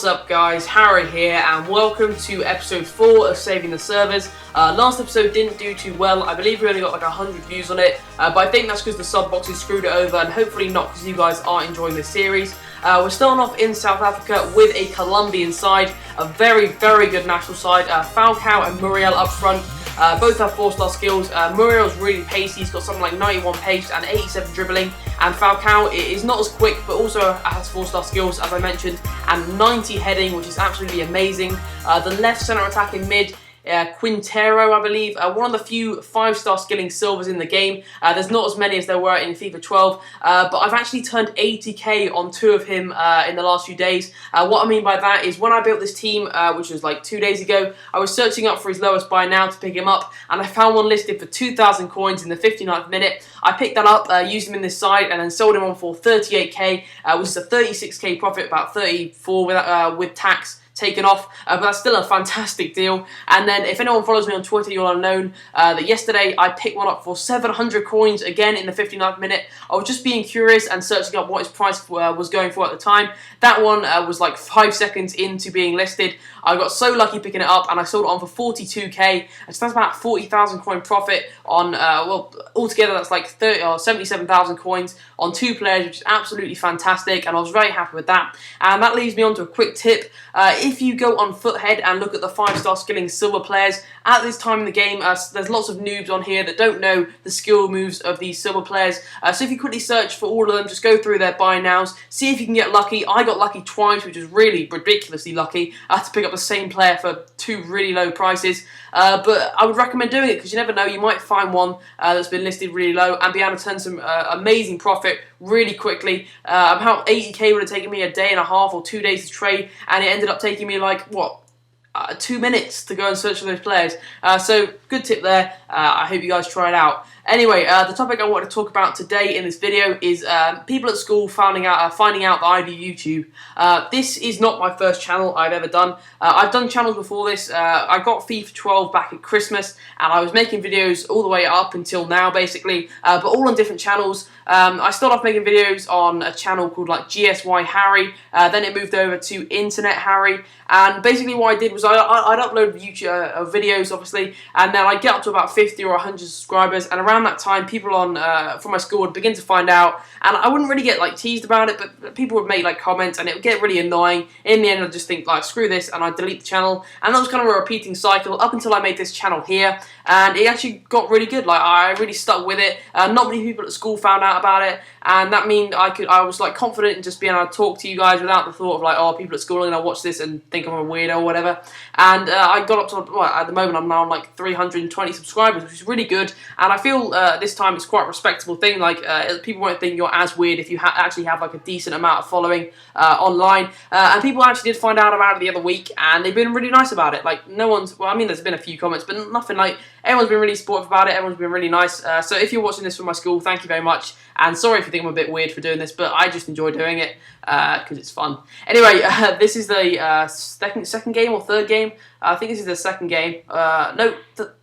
What's up guys, Harry here and welcome to episode 4 of Saving the Servers. Last episode didn't do too well. I believe we only got like 100 views on it, but I think that's because the sub boxes screwed it over, and hopefully not because you guys are enjoying this series. We're starting off in South Africa with a Colombian side, a very good national side. Falcao and Muriel up front. Both have 4-star skills. Muriel's really pacey, he's got something like 91 pace and 87 dribbling, and Falcao is not as quick but also has 4-star skills as I mentioned, and 90 heading, which is absolutely amazing. The left centre attacking mid, Quintero, I believe, one of the few 5-star skilling silvers in the game. There's not as many as there were in FIFA 12, but I've actually turned 80k on 2 of him in the last few days. What I mean by that is when I built this team, which was like 2 days ago, I was searching up for his lowest buy now to pick him up, and I found one listed for 2,000 coins in the 59th minute. I picked that up, used him in this side, and then sold him on for 38k, which is a 36k profit, about 34 with tax taken off, but that's still a fantastic deal. And then if anyone follows me on Twitter, you'll have known that yesterday I picked one up for 700 coins again in the 59th minute. I was just being curious and searching up what his price was going for at the time. That one was like 5 seconds into being listed. I got so lucky picking it up, and I sold it on for 42k. So that's about 40,000 coin profit on, well, altogether that's like 30 or 77,000 coins on 2 players, which is absolutely fantastic, and I was very happy with that. And that leads me on to a quick tip. If you go on Foothead and look at the 5-star skilling silver players, at this time in the game, there's lots of noobs on here that don't know the skill moves of these silver players. So if you quickly search for all of them, just go through their buy nows, see if you can get lucky. I got lucky twice, which was really ridiculously lucky. I had to pick up the same player for 2 really low prices. But I would recommend doing it because you never know, you might find one that's been listed really low and be able to turn some amazing profit really quickly. About 80k would have taken me a day and a half or 2 days to trade, and it ended up taking me like, what, 2 minutes to go and search for those players. So good tip there. I hope you guys try it out. Anyway, the topic I want to talk about today in this video is people at school finding out that I do YouTube. This is not my first channel I've ever done. I've done channels before this. I got FIFA 12 back at Christmas, and I was making videos all the way up until now, basically, but all on different channels. I started off making videos on a channel called like GSY Harry, then it moved over to Internet Harry, and basically what I did was I'd upload YouTube videos, obviously, and then I'd get up to about 50 or 100 subscribers, and around that time people on from my school would begin to find out, and I wouldn't really get like teased about it, but people would make like comments and it would get really annoying. In the end I'd just think like, screw this, and I'd delete the channel, and that was kind of a repeating cycle up until I made this channel here, and it actually got really good. Like, I really stuck with it. Not many people at school found out about it, and that meant I was like confident in just being able to talk to you guys without the thought of like, oh, people at school are going to watch this and think I'm a weirdo or whatever. And I got up to, well, at the moment I'm now on like 320 subscribers, which is really good, and I feel this time it's quite a respectable thing. Like, people won't think you're as weird if you actually have like a decent amount of following online, and people actually did find out about it the other week, and they've been really nice about it. Like, no one's, well, I mean, there's been a few comments, but nothing like, everyone's been really supportive about it, everyone's been really nice. So if you're watching this from my school, thank you very much, and sorry if you think I'm a bit weird for doing this, but I just enjoy doing it because it's fun. Anyway, this is the second game or third game. I think this is the second game. No,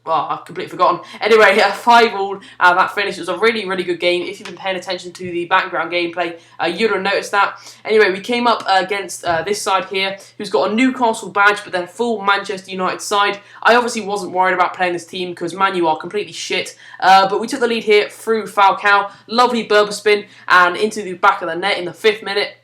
I've completely forgotten. Anyway, 5-5, that finished. It was a really good game. If you've been paying attention to the background gameplay, you'd have noticed that. Anyway, we came up against this side here, who's got a Newcastle badge, but then a full Manchester United side. I obviously wasn't worried about playing this team because Man U are completely shit, but we took the lead here through Falcao. Lovely Berber spin and into the back of the net in the 5th minute.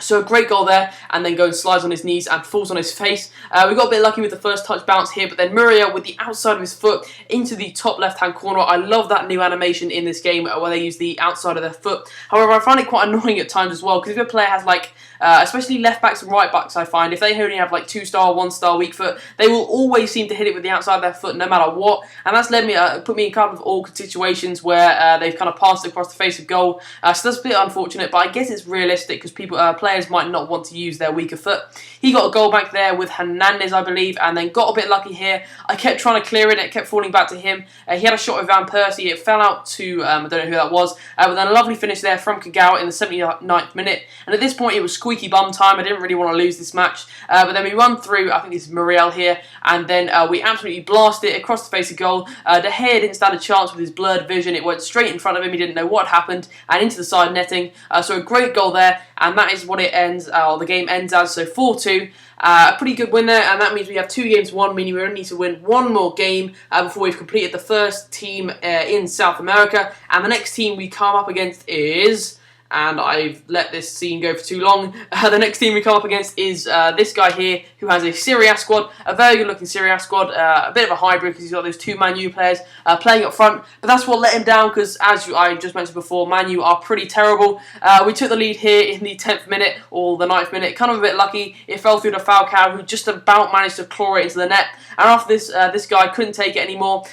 So a great goal there, and then goes slides on his knees and falls on his face. We got a bit lucky with the first touch bounce here, but then Muriel with the outside of his foot into the top left-hand corner. I love that new animation in this game where they use the outside of their foot. However, I find it quite annoying at times as well, because if a player has like, especially left backs and right backs, I find, if they only have like 2-star, 1-star weak foot, they will always seem to hit it with the outside of their foot no matter what, and that's led me, put me in kind of awkward situations where they've kind of passed across the face of goal. So that's a bit unfortunate, but I guess it's realistic because people, players might not want to use their weaker foot. He got a goal back there with Hernandez, I believe, and then got a bit lucky here. I kept trying to clear it, it kept falling back to him. He had a shot with Van Persie, it fell out to, I don't know who that was, but then a lovely finish there from Kagawa in the 79th minute, and at this point it was squeaky bum time. I didn't really want to lose this match, but then we run through, I think it's Muriel here, and then we absolutely blast it across the face of goal. De Gea didn't stand a chance with his blurred vision, it went straight in front of him, he didn't know what happened, and into the side netting, so a great goal there, and that is what what it ends, or the game ends as, so 4-2. A pretty good win there, and that means we have 2 games won, meaning we only need to win 1 more game before we've completed the first team in South America. And the next team we come up against is... and I've let this scene go for too long. The next team we come up against is this guy here, who has a Serie A squad, a very good-looking Serie A squad, a bit of a hybrid because he's got those 2 Man U players playing up front. But that's what let him down because, as I just mentioned before, Man U are pretty terrible. We took the lead here in the 10th minute or the 9th minute, kind of a bit lucky. It fell through to Falcao, who just about managed to claw it into the net. And after this, this guy couldn't take it anymore.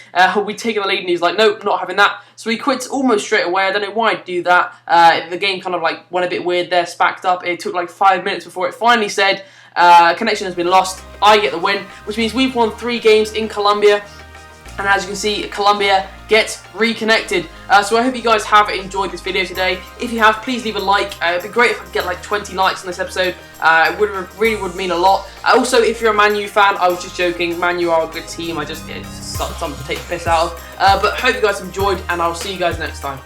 We'd taken the lead, and he's like, nope, not having that. So he quits almost straight away. I don't know why I'd do that. The game kind of like went a bit weird there, spacked up. It took like 5 minutes before it finally said, connection has been lost. I get the win, which means we've won 3 games in Colombia. And as you can see, Colombia gets reconnected. So I hope you guys have enjoyed this video today. If you have, please leave a like. It'd be great if I could get like 20 likes on this episode. It really would mean a lot. Also, if you're a Man U fan, I was just joking. Man U are a good team. It's something to take the piss out of. But hope you guys enjoyed, and I'll see you guys next time.